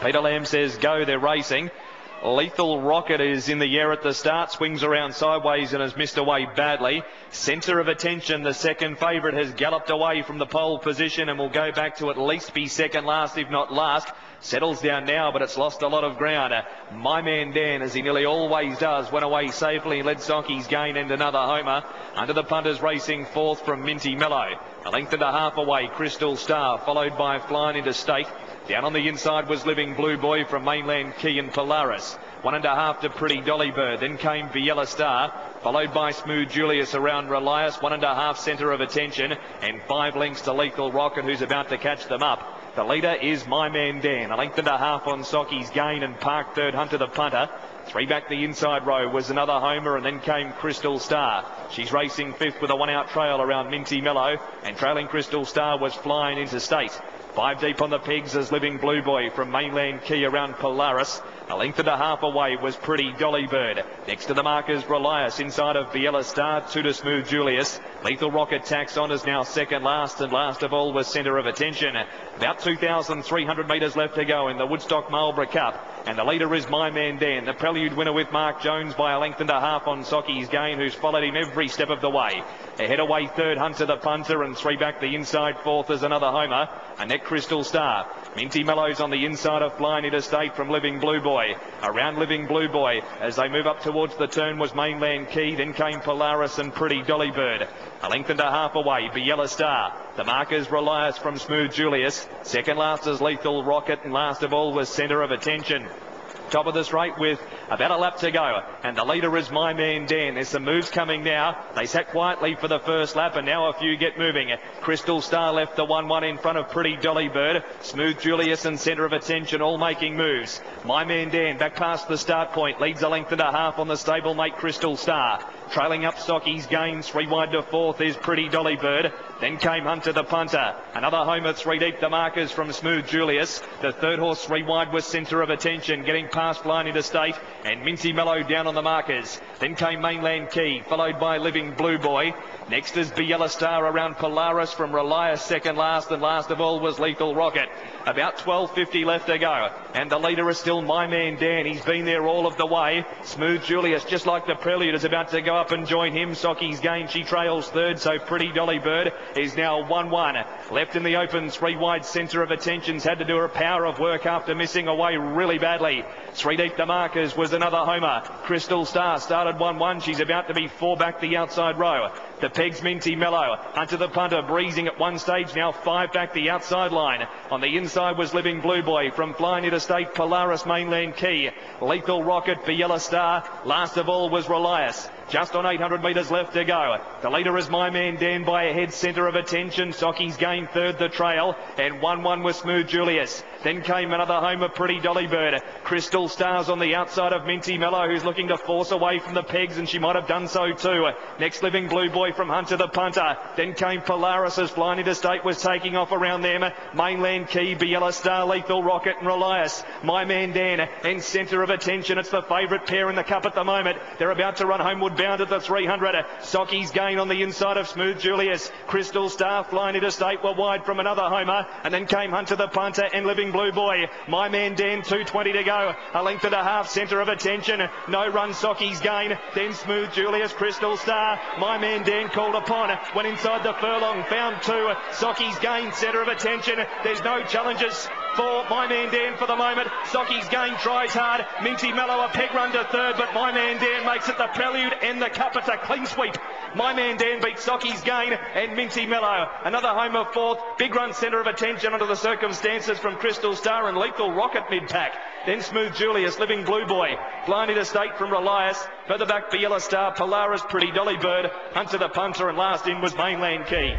Peter Lamb says go, they're racing. Lethal Rocket is in the air at the start, swings around sideways and has missed away badly. Centre of attention, the second favourite, has galloped away from the pole position and will go back to at least be second last, if not last. Settles down now, but it's lost a lot of ground. My Man Dan, as he nearly always does, went away safely and led Socky's Gain and another homer. Under the punters racing fourth from Minty Mellow. A length and a half away, Crystal Star, followed by Flying Interstate. Down on the inside was Living Blue Boy from Mainland Key and Polaris. 1.5 to Pretty Dolly Bird. Then came Viella Star, followed by Smooth Julius around Relias. 1.5 centre of attention, and 5 lengths to Lethal Rocket, who's about to catch them up. The leader is My Man Dan. A length and a half on Socky's Gain and Park third, Hunter the punter. 3 back the inside row was another homer, and then came Crystal Star. She's racing fifth with a 1-out trail around Minty Mellow, and trailing Crystal Star was Flying Interstate. 5 deep on the pegs as Living Blue Boy from Mainland Key around Polaris. A length and a half away was Pretty Dolly Bird. Next to the markers, Relias inside of Viella Star, 2 to Smooth Julius. Lethal Rocket tacks on is now second last, and last of all was Centre of Attention. About 2,300 metres left to go in the Woodstock Marlborough Cup. And the leader is My Man Dan, the prelude winner with Mark Jones by a length and a half on Socky's Gain, who's followed him every step of the way. Ahead away third, Hunter the punter, and 3 back the inside fourth is another homer. And that Crystal Star. Minty Mellow's on the inside of Flying Interstate from Living Blue Boy. Around Living Blue Boy as they move up towards the turn was Mainland Key, then came Polaris and Pretty Dolly Bird. A length and a half away, Viella Star. The markers Relias from Smooth Julius. Second last is Lethal Rocket, and last of all was Centre of Attention. Top of the straight with about a lap to go, and the leader is My Man Dan. There's some moves coming now. They sat quietly for the first lap, and now a few get moving. Crystal Star left the 1-1 in front of Pretty Dolly Bird. Smooth Julius and Centre of Attention all making moves. My Man Dan back past the start point, leads a length and a half on the stablemate Crystal Star. Trailing up Socky's Gain, 3 wide to fourth is Pretty Dolly Bird. Then came Hunter the punter. Another homer, 3 deep, the markers from Smooth Julius. The third horse, 3 wide, was Centre of Attention, getting past Flying Interstate, and Minty Mellow down on the markers. Then came Mainland Key, followed by Living Blue Boy. Next is Viella Star around Polaris from Relias, second last, and last of all was Lethal Rocket. About 12.50 left to go, and the leader is still My Man Dan. He's been there all of the way. Smooth Julius, just like the prelude, is about to go up and join him. Socky's Gain, she trails third, so Pretty Dolly Bird is now 1-1. Left in the open, 3 wide, Centre of Attention's had to do her power of work after missing away really badly. 3 deep the markers was another homer. Crystal Star started 1-1. She's about to be 4 back the outside row. The pegs Minty Mellow. Hunter the punter breezing at one stage, now 5 back the outside line. On the inside was Living Blue Boy from Flying Interstate, Polaris, Mainland Key. Lethal Rocket, Viella Star. Last of all was Relias. Just on 800 metres left to go. The leader is My Man Dan by a head. Centre of Attention. Socky's Gain third the trail, and 1-1 was Smooth Julius. Then came another homer, Pretty Dolly Bird. Crystal Star's on the outside of Minty Mellow, who's looking to force away from the pegs, and she might have done so too. Next, Living Blue Boy from Hunter the punter. Then came Polaris as Flying Interstate was taking off around them. Mainland Key, Viella Star, Lethal Rocket and Relias. My Man Dan and Centre of Attention. It's the favourite pair in the cup at the moment. They're about to run homeward bound at the 300. Socky's Gain on the inside of Smooth Julius. Crystal Star, Flying Interstate were wide from another homer, and then came Hunter the punter and Living Blue Boy. My Man Dan, 2.20 to go. A length and a half, Centre of Attention. No run, Socky's Gain. Then Smooth Julius, Crystal Star. My Man Dan called upon. Went inside the furlong, found 2. Socky's Gain, Centre of Attention. There's no challenges for My Man Dan for the moment. Socky's Gain tries hard. Minty Mellow a peg run to third, but My Man Dan makes it the prelude and the cup. It's a clean sweep. My Man Dan beats Socky's Gain and Minty Mellow. Another homer fourth. Big run, Centre of Attention under the circumstances from Crystal Star and Lethal Rocket mid-pack. Then Smooth Julius, Living Blue Boy. Flying Interstate from Relias. Further back, Viella Star, Polaris, Pretty Dolly Bird. Hunter the punter, and last in was Mainland Key.